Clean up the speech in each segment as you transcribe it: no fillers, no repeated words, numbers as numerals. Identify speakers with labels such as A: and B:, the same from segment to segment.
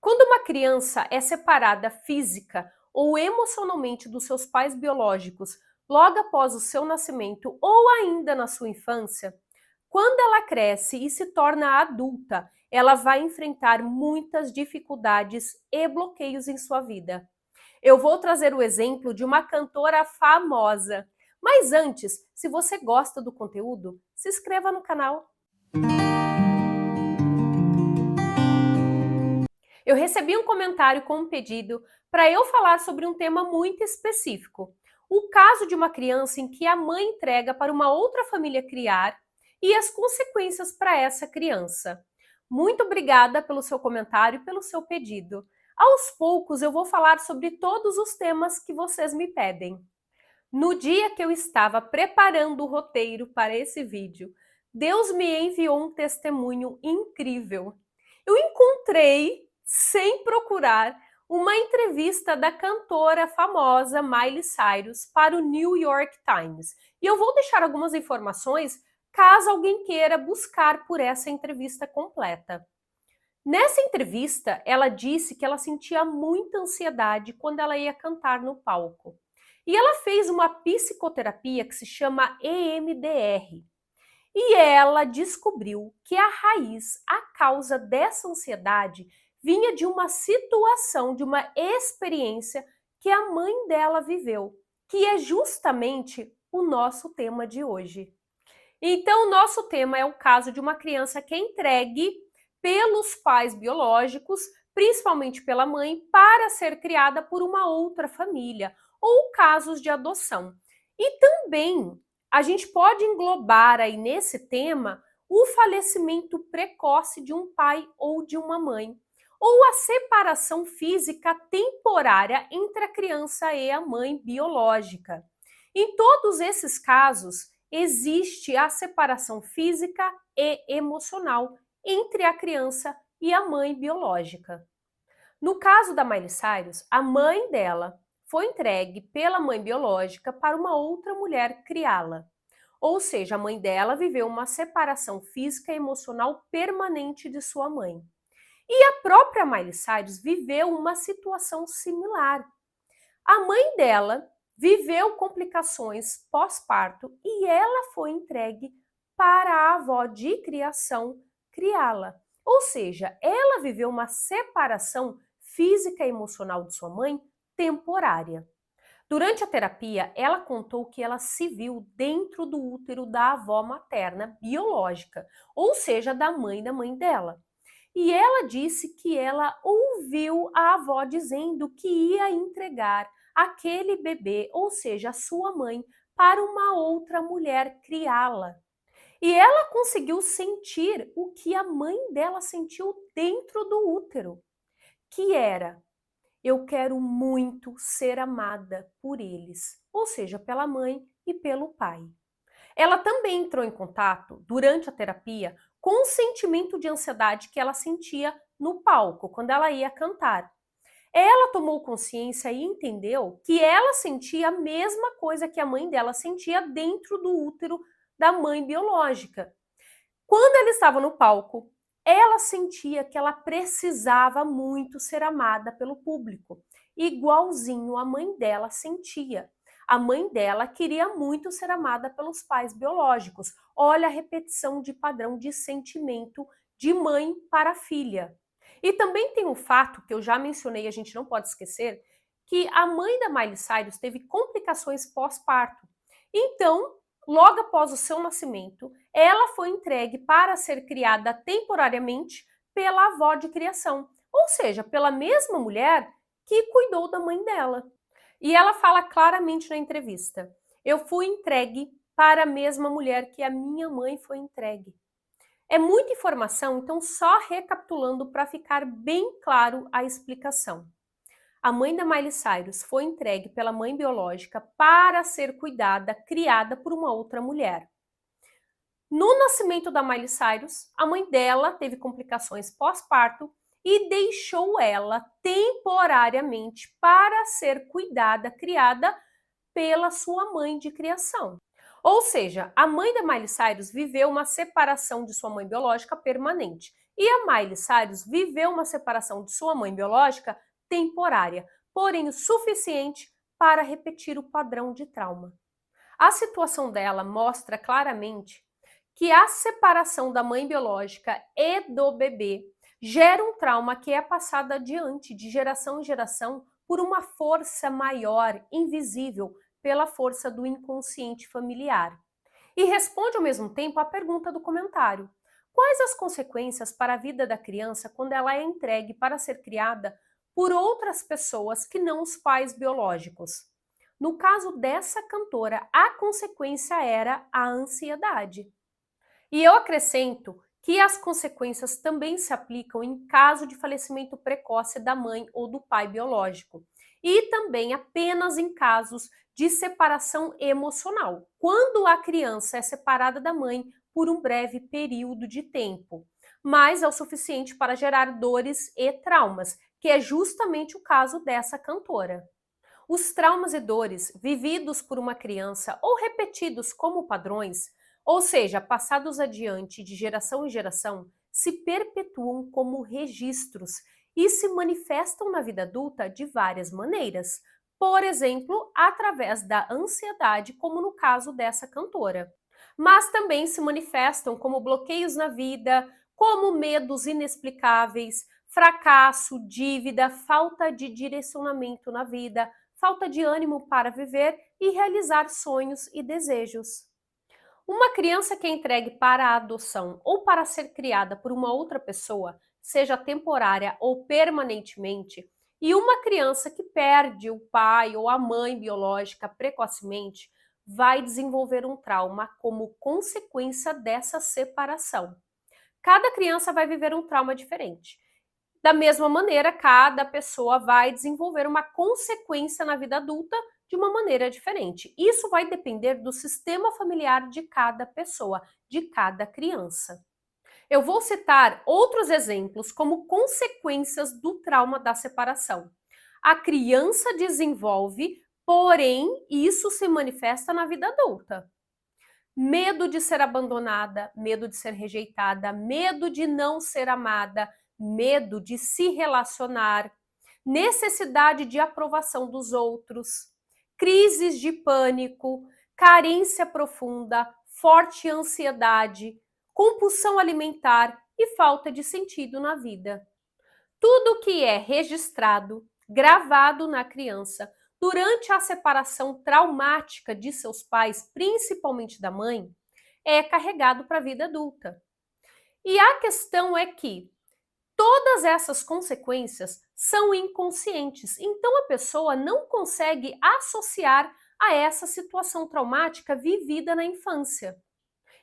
A: Quando uma criança é separada física ou emocionalmente dos seus pais biológicos logo após o seu nascimento ou ainda na sua infância, quando ela cresce e se torna adulta, ela vai enfrentar muitas dificuldades e bloqueios em sua vida. Eu vou trazer o exemplo de uma cantora famosa. Mas antes, se você gosta do conteúdo, se inscreva no canal. Eu recebi um comentário com um pedido para eu falar sobre um tema muito específico. O caso de uma criança em que a mãe entrega para uma outra família criar e as consequências para essa criança. Muito obrigada pelo seu comentário e pelo seu pedido. Aos poucos eu vou falar sobre todos os temas que vocês me pedem. No dia que eu estava preparando o roteiro para esse vídeo, Deus me enviou um testemunho incrível. Eu encontrei, sem procurar, uma entrevista da cantora famosa Miley Cyrus para o New York Times. E eu vou deixar algumas informações caso alguém queira buscar por essa entrevista completa. Nessa entrevista, ela disse que ela sentia muita ansiedade quando ela ia cantar no palco. E ela fez uma psicoterapia que se chama EMDR. E ela descobriu que a raiz, a causa dessa ansiedade, vinha de uma situação, de uma experiência que a mãe dela viveu, que é justamente o nosso tema de hoje. Então, o nosso tema é o caso de uma criança que é entregue pelos pais biológicos, principalmente pela mãe, para ser criada por uma outra família, ou casos de adoção. E também a gente pode englobar aí nesse tema o falecimento precoce de um pai ou de uma mãe, ou a separação física temporária entre a criança e a mãe biológica. Em todos esses casos, existe a separação física e emocional entre a criança e a mãe biológica. No caso da Miley Cyrus, a mãe dela foi entregue pela mãe biológica para uma outra mulher criá-la. Ou seja, a mãe dela viveu uma separação física e emocional permanente de sua mãe. E a própria Miley Cyrus viveu uma situação similar. A mãe dela viveu complicações pós-parto e ela foi entregue para a avó de criação criá-la. Ou seja, ela viveu uma separação física e emocional de sua mãe temporária. Durante a terapia, ela contou que ela se viu dentro do útero da avó materna biológica, ou seja, da mãe dela. E ela disse que ela ouviu a avó dizendo que ia entregar aquele bebê, ou seja, a sua mãe, para uma outra mulher criá-la. E ela conseguiu sentir o que a mãe dela sentiu dentro do útero, que era: eu quero muito ser amada por eles, ou seja, pela mãe e pelo pai. Ela também entrou em contato, durante a terapia, com o sentimento de ansiedade que ela sentia no palco, quando ela ia cantar. Ela tomou consciência e entendeu que ela sentia a mesma coisa que a mãe dela sentia dentro do útero da mãe biológica. Quando ela estava no palco, ela sentia que ela precisava muito ser amada pelo público, igualzinho a mãe dela sentia. A mãe dela queria muito ser amada pelos pais biológicos. Olha a repetição de padrão de sentimento de mãe para filha. E também tem o fato, que eu já mencionei, a gente não pode esquecer, que a mãe da Miley Cyrus teve complicações pós-parto. Então, logo após o seu nascimento, ela foi entregue para ser criada temporariamente pela avó de criação, ou seja, pela mesma mulher que cuidou da mãe dela. E ela fala claramente na entrevista: eu fui entregue para a mesma mulher que a minha mãe foi entregue. É muita informação, então só recapitulando para ficar bem claro a explicação. A mãe da Miley Cyrus foi entregue pela mãe biológica para ser cuidada, criada por uma outra mulher. No nascimento da Miley Cyrus, a mãe dela teve complicações pós-parto e deixou ela temporariamente para ser cuidada, criada pela sua mãe de criação. Ou seja, a mãe da Miley Cyrus viveu uma separação de sua mãe biológica permanente. E a Miley Cyrus viveu uma separação de sua mãe biológica temporária, porém o suficiente para repetir o padrão de trauma. A situação dela mostra claramente que a separação da mãe biológica e do bebê gera um trauma que é passado adiante de geração em geração por uma força maior, invisível, pela força do inconsciente familiar. E responde ao mesmo tempo à pergunta do comentário: quais as consequências para a vida da criança quando ela é entregue para ser criada por outras pessoas que não os pais biológicos? No caso dessa cantora, a consequência era a ansiedade. E eu acrescento que as consequências também se aplicam em caso de falecimento precoce da mãe ou do pai biológico, e também apenas em casos de separação emocional, quando a criança é separada da mãe por um breve período de tempo, mas é o suficiente para gerar dores e traumas, que é justamente o caso dessa cantora. Os traumas e dores vividos por uma criança ou repetidos como padrões, ou seja, passados adiante de geração em geração, se perpetuam como registros e se manifestam na vida adulta de várias maneiras. Por exemplo, através da ansiedade, como no caso dessa cantora. Mas também se manifestam como bloqueios na vida, como medos inexplicáveis, fracasso, dívida, falta de direcionamento na vida, falta de ânimo para viver e realizar sonhos e desejos. Uma criança que é entregue para a adoção ou para ser criada por uma outra pessoa, seja temporária ou permanentemente, e uma criança que perde o pai ou a mãe biológica precocemente, vai desenvolver um trauma como consequência dessa separação. Cada criança vai viver um trauma diferente. Da mesma maneira, cada pessoa vai desenvolver uma consequência na vida adulta de uma maneira diferente. Isso vai depender do sistema familiar de cada pessoa, de cada criança. Eu vou citar outros exemplos como consequências do trauma da separação. A criança desenvolve, porém, isso se manifesta na vida adulta. Medo de ser abandonada, medo de ser rejeitada, medo de não ser amada, medo de se relacionar, necessidade de aprovação dos outros, crises de pânico, carência profunda, forte ansiedade, compulsão alimentar e falta de sentido na vida. Tudo que é registrado, gravado na criança, durante a separação traumática de seus pais, principalmente da mãe, é carregado para a vida adulta. E a questão é que todas essas consequências são inconscientes, então a pessoa não consegue associar a essa situação traumática vivida na infância.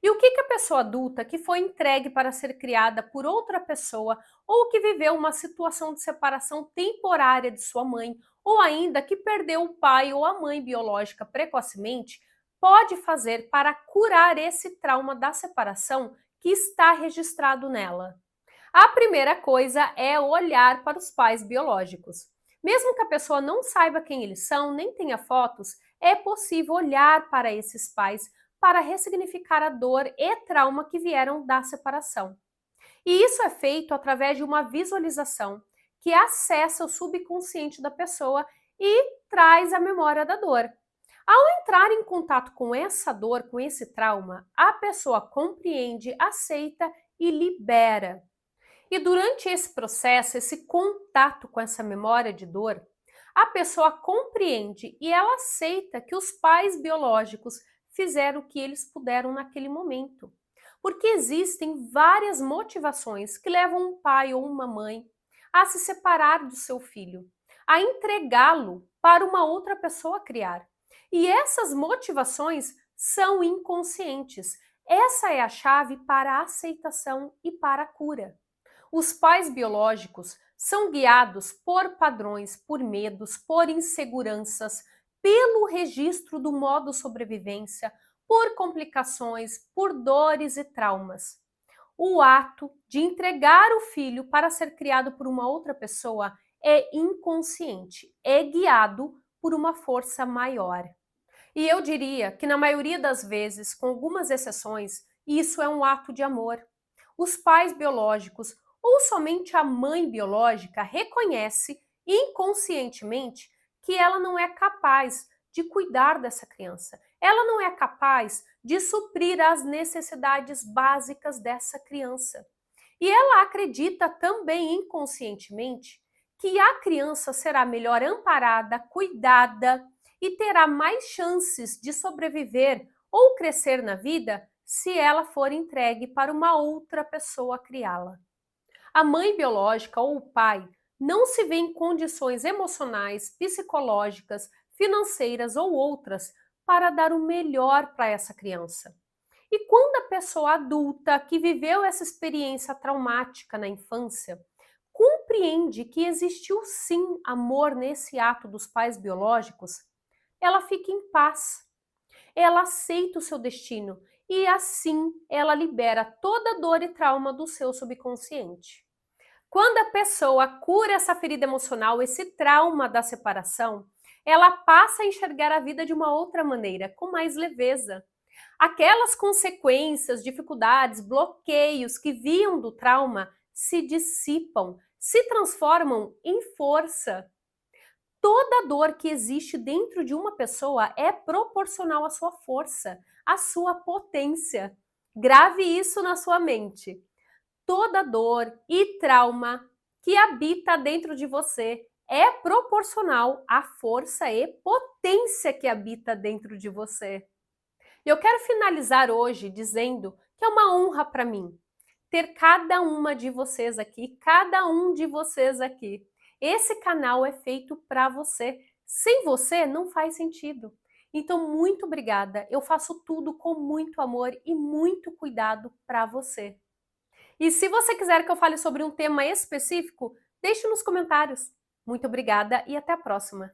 A: E o que a pessoa adulta que foi entregue para ser criada por outra pessoa ou que viveu uma situação de separação temporária de sua mãe ou ainda que perdeu o pai ou a mãe biológica precocemente pode fazer para curar esse trauma da separação que está registrado nela? A primeira coisa é olhar para os pais biológicos. Mesmo que a pessoa não saiba quem eles são, nem tenha fotos, é possível olhar para esses pais para ressignificar a dor e trauma que vieram da separação. E isso é feito através de uma visualização que acessa o subconsciente da pessoa e traz a memória da dor. Ao entrar em contato com essa dor, com esse trauma, a pessoa compreende, aceita e libera. E durante esse processo, esse contato com essa memória de dor, a pessoa compreende e ela aceita que os pais biológicos fizeram o que eles puderam naquele momento. Porque existem várias motivações que levam um pai ou uma mãe a se separar do seu filho, a entregá-lo para uma outra pessoa criar. E essas motivações são inconscientes. Essa é a chave para a aceitação e para a cura. Os pais biológicos são guiados por padrões, por medos, por inseguranças, pelo registro do modo sobrevivência, por complicações, por dores e traumas. O ato de entregar o filho para ser criado por uma outra pessoa é inconsciente, é guiado por uma força maior. E eu diria que na maioria das vezes, com algumas exceções, isso é um ato de amor. os pais biológicos ou somente a mãe biológica reconhece inconscientemente que ela não é capaz de cuidar dessa criança. Ela não é capaz de suprir as necessidades básicas dessa criança. E ela acredita também inconscientemente que a criança será melhor amparada, cuidada e terá mais chances de sobreviver ou crescer na vida se ela for entregue para uma outra pessoa criá-la. A mãe biológica ou o pai não se vê em condições emocionais, psicológicas, financeiras ou outras para dar o melhor para essa criança. E quando a pessoa adulta que viveu essa experiência traumática na infância compreende que existiu sim amor nesse ato dos pais biológicos, ela fica em paz, ela aceita o seu destino e assim ela libera toda dor e trauma do seu subconsciente. Quando a pessoa cura essa ferida emocional, esse trauma da separação, ela passa a enxergar a vida de uma outra maneira, com mais leveza. Aquelas consequências, dificuldades, bloqueios que vinham do trauma se dissipam, se transformam em força. Toda dor que existe dentro de uma pessoa é proporcional à sua força, à sua potência. Grave isso na sua mente. Toda dor e trauma que habita dentro de você é proporcional à força e potência que habita dentro de você. E eu quero finalizar hoje dizendo que é uma honra para mim ter cada uma de vocês aqui, cada um de vocês aqui. Esse canal é feito para você. Sem você não faz sentido. Então, muito obrigada. Eu faço tudo com muito amor e muito cuidado para você. E se você quiser que eu fale sobre um tema específico, deixe nos comentários. Muito obrigada e até a próxima.